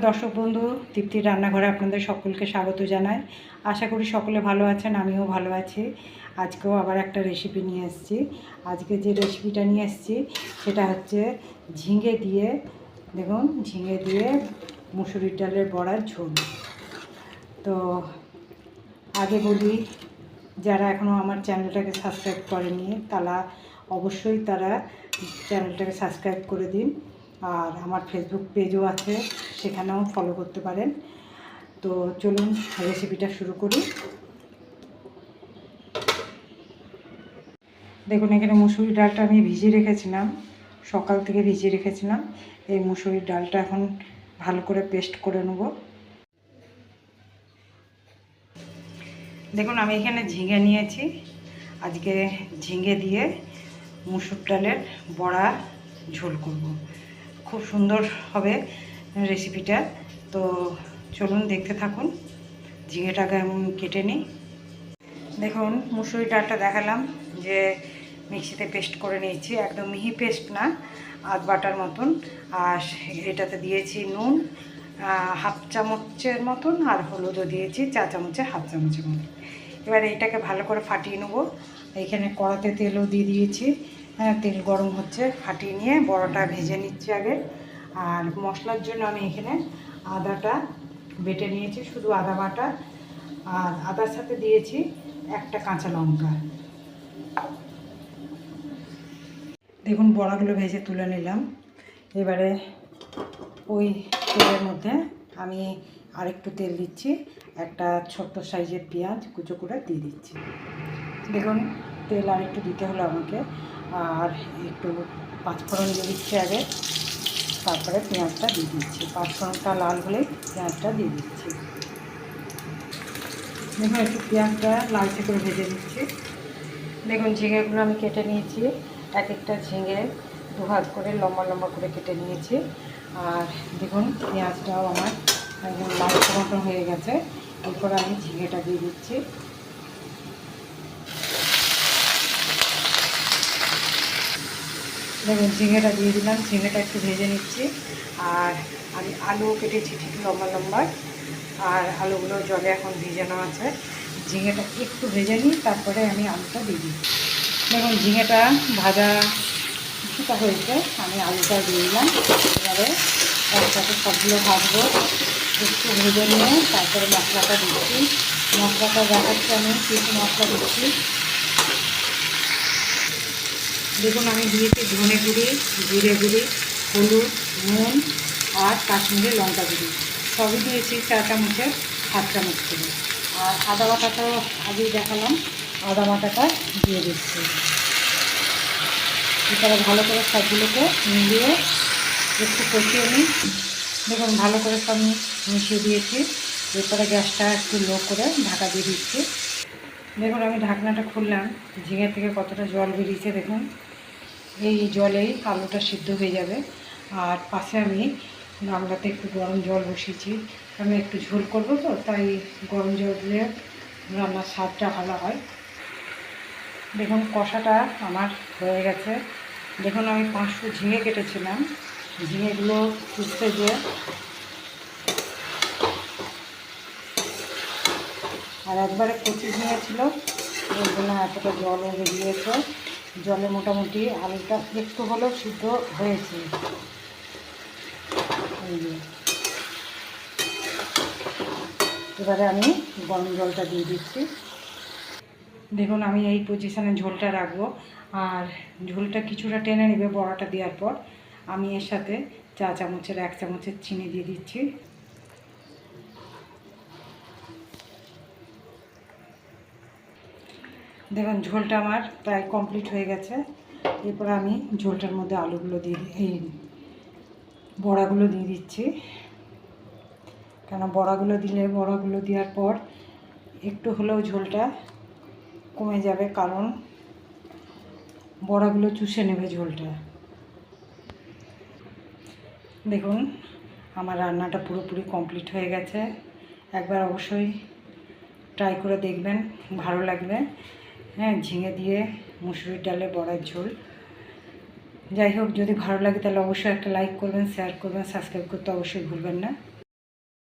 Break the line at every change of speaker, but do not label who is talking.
দর্শক বন্ধু, তৃপ্তির রান্নাঘরে আপনাদের সকলকে স্বাগত জানাই। আশা করি সকলে ভালো আছেন, আমিও ভালো আছি। আজকেও আবার একটা রেসিপি নিয়ে এসেছি। আজকে যে রেসিপিটা নিয়ে এসেছি সেটা হচ্ছে ঝিঙে দিয়ে, দেখুন, ঝিঙে দিয়ে মুসুরির ডালের বড়ার ঝোল। তো আগে বলি, যারা এখনও আমার চ্যানেলটাকে সাবস্ক্রাইব করেনি তারা অবশ্যই চ্যানেলটাকে সাবস্ক্রাইব করে দিন। আর আমার ফেসবুক পেজও আছে, সেখানেও ফলো করতে পারেন। তো চলুন রেসিপিটা শুরু করি। দেখুন, এখানে মুসুরির ডালটা আমি ভিজিয়ে রেখেছিলাম, সকাল থেকে ভিজিয়ে রেখেছিলাম। এই মুসুরির ডালটা এখন ভালো করে পেস্ট করে নেব। দেখুন, আমি এখানে ঝিঙে নিয়েছি। আজকে ঝিঙে দিয়ে মুসুর ডালের বড়া ঝোল করব। খুব সুন্দর হবে রেসিপিটা। তো চলুন দেখতে থাকুন। ঝিঙেটাকে আমি কেটে নিই। দেখুন, মুসুরি ডালটা দেখালাম যে মিক্সিতে পেস্ট করে নিয়েছি, একদম মিহি পেস্ট না, আধ বাটার মতন। আর এটাতে দিয়েছি নুন হাফ চামচের মতন, আর হলুদও দিয়েছি হাফ চামচের মতন। এবার এইটাকে ভালো করে ফাটিয়ে নেবো। এইখানে কড়াতে তেলও দিয়ে দিয়েছি, তেল গরম হচ্ছে, ফাটিয়ে নিয়ে বড়াটা ভেজে নিচ্ছি আগে। আর মশলার জন্য আমি এখানে আদাটা বেটে নিয়েছি, শুধু আদা বাটা, আর আদার সাথে দিয়েছি একটা কাঁচা লঙ্কা। দেখুন, বড়াগুলো ভেজে তুলে নিলাম। এবারে ওই তেলের মধ্যে আমি আরেকটু তেল দিচ্ছি, একটা ছোট্ট সাইজের পেঁয়াজ কুচো করে দিয়ে দিচ্ছি। দেখুন, তেল আর একটু দিতে হলো আমাকে, আর একটু পাঁচফোড়ন দিয়ে দিচ্ছি আগে, তারপরে পেঁয়াজটা দিয়ে দিচ্ছি। পাঁচফোড়নটা লাল হলে পেঁয়াজটা দিয়ে দিচ্ছি। দেখুন, একটু পেঁয়াজটা লালচে করে ভেজে দিচ্ছি। দেখুন, ঝিঙেগুলো আমি কেটে নিয়েছি, এক একটা ঝিঙে দু হাত করে লম্বা লম্বা করে কেটে নিয়েছি। আর দেখুন, পেঁয়াজটাও আমার একদম লালচে মতন হয়ে গেছে। এরপর আমি ঝিঙেটা দিয়ে দিচ্ছি। দেখুন, ঝিঙেটা দিয়ে দিলাম, ঝিঙেটা একটু ভেজে নিচ্ছি। আর আমি আলুও কেটেছি ঠিক লম্বা লম্বা, আর আলুগুলো জলে এখন ভিজানো আছে। ঝিঙেটা একটু ভেজে নিই, তারপরে আমি আলুটা দিয়ে দিই। দেখুন, ঝিঙেটা ভাজা কিছুটা হয়েছে, আমি আলুটা দিয়ে দিলাম। এবারে একসাথে সবগুলো ভাজবো, একটু ভেজে নিয়ে তারপরে মশলাটা দিচ্ছি। মশলাটা দেখাচ্ছি, আমি কিছু মশলা দিচ্ছি। দেখুন, আমি দিয়েছি ধনে গুঁড়ি, জিরে গুঁড়ি, হলুদ, নুন আর কাশ্মীরি লঙ্কা গুঁড়ি, সবই দিয়েছি হাফ চামচ করে। আর আদা বাটাটাও আগেই দেখালাম, আদা বাটাটা দিয়ে দিচ্ছি। এবারে ভালো করে সবগুলোকে মিলিয়ে একটু কষিয়ে নিই। দেখুন, ভালো করে সব মিশিয়ে দিয়েছি। এরপরে গ্যাসটা একটু লো করে ঢাকা দিয়ে দিচ্ছি। দেখুন, আমি ঢাকনাটা খুললাম, ঝিঙে থেকে কতটা জল বেরিয়েছে। দেখুন, এই জলেই আলুটা সিদ্ধ হয়ে যাবে। আর পাশে আমি গামলাতে একটু গরম জল বসিয়েছি, আমি একটু ঝোল করবো, তো তাই গরম জল দিলে রান্নার স্বাদটা ভালো হয়। দেখুন, কষাটা আমার হয়ে গেছে। দেখুন, আমি 500 ঝিঙে কেটেছিলাম, ঝিঙেগুলো চুষতে যে, আর একবারে কচি ঝিঙে ছিল, ওই জন্য এতটা জলও বেরিয়েছে। জলে মোটামুটি আলুটা একটু হলেও সিদ্ধ হয়েছে। এবারে আমি গরম জলটা দিয়ে দিচ্ছি। দেখুন, আমি এই পজিশানে ঝোলটা রাখবো, আর ঝোলটা কিছুটা টেনে নেবে বড়াটা দেওয়ার পর। আমি এর সাথে এক চামচের চিনি দিয়ে দিচ্ছি। দেখুন, ঝোলটা আমার প্রায় কমপ্লিট হয়ে গেছে। এরপর আমি ঝোলটার মধ্যে আলুগুলো এই বড়াগুলো দিয়ে দিচ্ছি। কেন বড়াগুলো দেওয়ার পর একটু হলেও ঝোলটা কমে যাবে, কারণ বড়াগুলো চুষে নেবে ঝোলটা। দেখুন, আমার রান্নাটা পুরোপুরি কমপ্লিট হয়ে গেছে। একবার অবশ্যই ট্রাই করে দেখবেন, ভালো লাগবে। হ্যাঁ, ঝিঙে দিয়ে মুসুরির ডালে বড়ার ঝোল। যাই হোক, যদি ভালো লাগে তাহলে অবশ্যই একটা লাইক করবেন, শেয়ার করবেন, সাবস্ক্রাইব করতে অবশ্যই ভুলবেন না।